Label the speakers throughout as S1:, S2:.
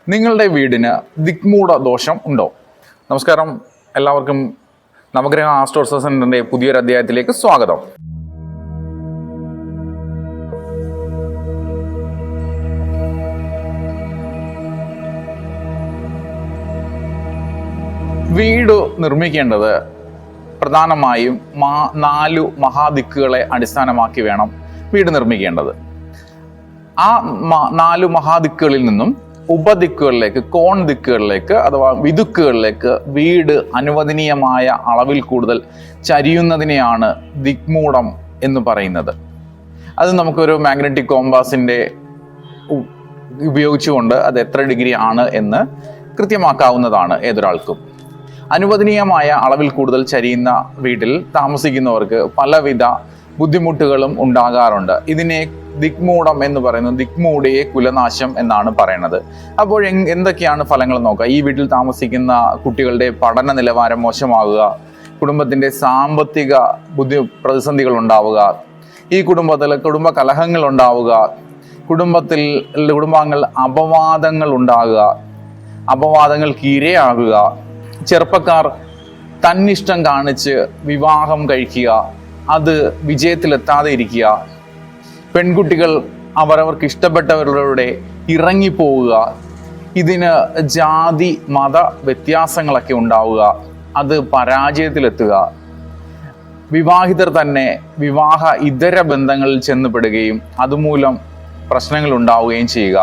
S1: നിങ്ങളുടെ വീടിന് ദിക്മൂഢ ദോഷം ഉണ്ടോ? നമസ്കാരം, എല്ലാവർക്കും നവഗ്രഹ ആസ്ട്രോ സെന്ററിന്റെ പുതിയൊരു അധ്യായത്തിലേക്ക് സ്വാഗതം. വീട് നിർമ്മിക്കേണ്ടത് പ്രധാനമായും 4 മഹാദിക്കുകളെ അടിസ്ഥാനമാക്കി വേണം വീട് നിർമ്മിക്കേണ്ടത്. ആ 4 മഹാദിക്കുകളിൽ നിന്നും ഉപദിക്കുകളിലേക്ക്, കോൺ ദിക്കുകളിലേക്ക് അഥവാ വിദുക്കുകളിലേക്ക് വീട് അനുവദനീയമായ അളവിൽ കൂടുതൽ ചരിയുന്നതിനെയാണ് ദിക്മൂഢം എന്ന് പറയുന്നത്. അത് നമുക്കൊരു മാഗ്നറ്റിക് കോമ്പാസിൻ്റെ ഉപയോഗിച്ചുകൊണ്ട് അത് എത്ര ഡിഗ്രി ആണ് എന്ന് കൃത്യമാക്കാവുന്നതാണ് ഏതൊരാൾക്കും. അനുവദനീയമായ അളവിൽ കൂടുതൽ ചരിയുന്ന വീട്ടിൽ താമസിക്കുന്നവർക്ക് പലവിധ ബുദ്ധിമുട്ടുകളും ഉണ്ടാകാറുണ്ട്. ഇതിനെ ദിക്മൂഢം എന്ന് പറയുന്നത്, ദിക്മൂഢയെ കുലനാശം എന്നാണ് പറയുന്നത്. അപ്പോൾ എന്തൊക്കെയാണ് ഫലങ്ങൾ നോക്കുക. ഈ വീട്ടിൽ താമസിക്കുന്ന കുട്ടികളുടെ പഠന നിലവാരം മോശമാകുക, കുടുംബത്തിൻ്റെ സാമ്പത്തിക പ്രതിസന്ധികൾ ഉണ്ടാവുക, ഈ കുടുംബത്തിൽ കുടുംബ കലഹങ്ങൾ ഉണ്ടാവുക, കുടുംബാംഗങ്ങൾ അപവാദങ്ങൾ ഉണ്ടാകുക, അപവാദങ്ങൾക്ക് ഇരയാകുക, ചെറുപ്പക്കാർ തന്നിഷ്ടം കാണിച്ച് വിവാഹം കഴിക്കുക, അത് വിജയത്തിലെത്താതെ ഇരിക്കുക, പെൺകുട്ടികൾ അവരവർക്ക് ഇഷ്ടപ്പെട്ടവരുടെ ഇറങ്ങിപ്പോവുക, ഇതിന് ജാതി മത വ്യത്യാസങ്ങളൊക്കെ ഉണ്ടാവുക, അത് പരാജയത്തിലെത്തുക, വിവാഹിതർ തന്നെ വിവാഹ ഇതര ബന്ധങ്ങളിൽ ചെന്നുപെടുകയും അതുമൂലം പ്രശ്നങ്ങൾ ഉണ്ടാവുകയും ചെയ്യുക.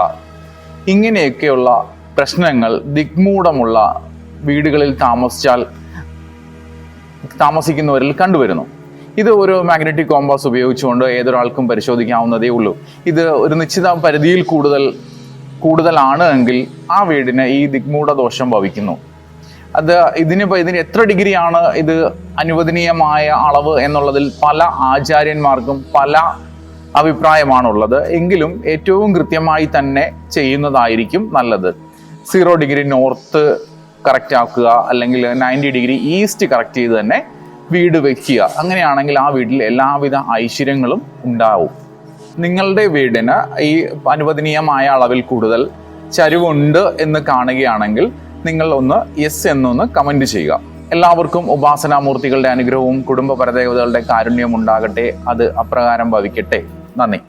S1: ഇങ്ങനെയൊക്കെയുള്ള പ്രശ്നങ്ങൾ ദിക്മൂഢമുള്ള വീടുകളിൽ താമസിക്കുന്നവരിൽ കണ്ടുവരുന്നു. ഇത് ഒരു മാഗ്നറ്റിക് കോമ്പാസ് ഉപയോഗിച്ചുകൊണ്ട് ഏതൊരാൾക്കും പരിശോധിക്കാവുന്നതേ ഉള്ളൂ. ഇത് ഒരു നിശ്ചിത പരിധിയിൽ കൂടുതലാണ് എങ്കിൽ ആ വീടിന് ഈ ദിക്മൂഢ ദോഷം ഭവിക്കുന്നു. ഇതിന് എത്ര ഡിഗ്രിയാണ് ഇത് അനുവദനീയമായ അളവ് എന്നുള്ളതിൽ പല ആചാര്യന്മാർക്കും പല അഭിപ്രായമാണുള്ളത്. എങ്കിലും ഏറ്റവും കൃത്യമായി തന്നെ ചെയ്യുന്നതായിരിക്കും നല്ലത്. 0 ഡിഗ്രി നോർത്ത് കറക്റ്റ് ആക്കുക, അല്ലെങ്കിൽ 90 ഡിഗ്രി ഈസ്റ്റ് കറക്റ്റ് ചെയ്ത് തന്നെ വീട് വെക്കുക. അങ്ങനെയാണെങ്കിൽ ആ വീട്ടിൽ എല്ലാവിധ ഐശ്വര്യങ്ങളും ഉണ്ടാവും. നിങ്ങളുടെ വീടിന് ഈ അനുവദനീയമായ അളവിൽ കൂടുതൽ ചരിവുണ്ട് എന്ന് കാണുകയാണെങ്കിൽ നിങ്ങൾ ഒന്ന് യെസ് എന്നൊന്ന് കമൻറ്റ് ചെയ്യുക. എല്ലാവർക്കും ഉപാസനാമൂർത്തികളുടെ അനുഗ്രഹവും കുടുംബ പരദേവതകളുടെ കാരുണ്യവും ഉണ്ടാകട്ടെ. അത് അപ്രകാരം ഭവിക്കട്ടെ. നന്ദി.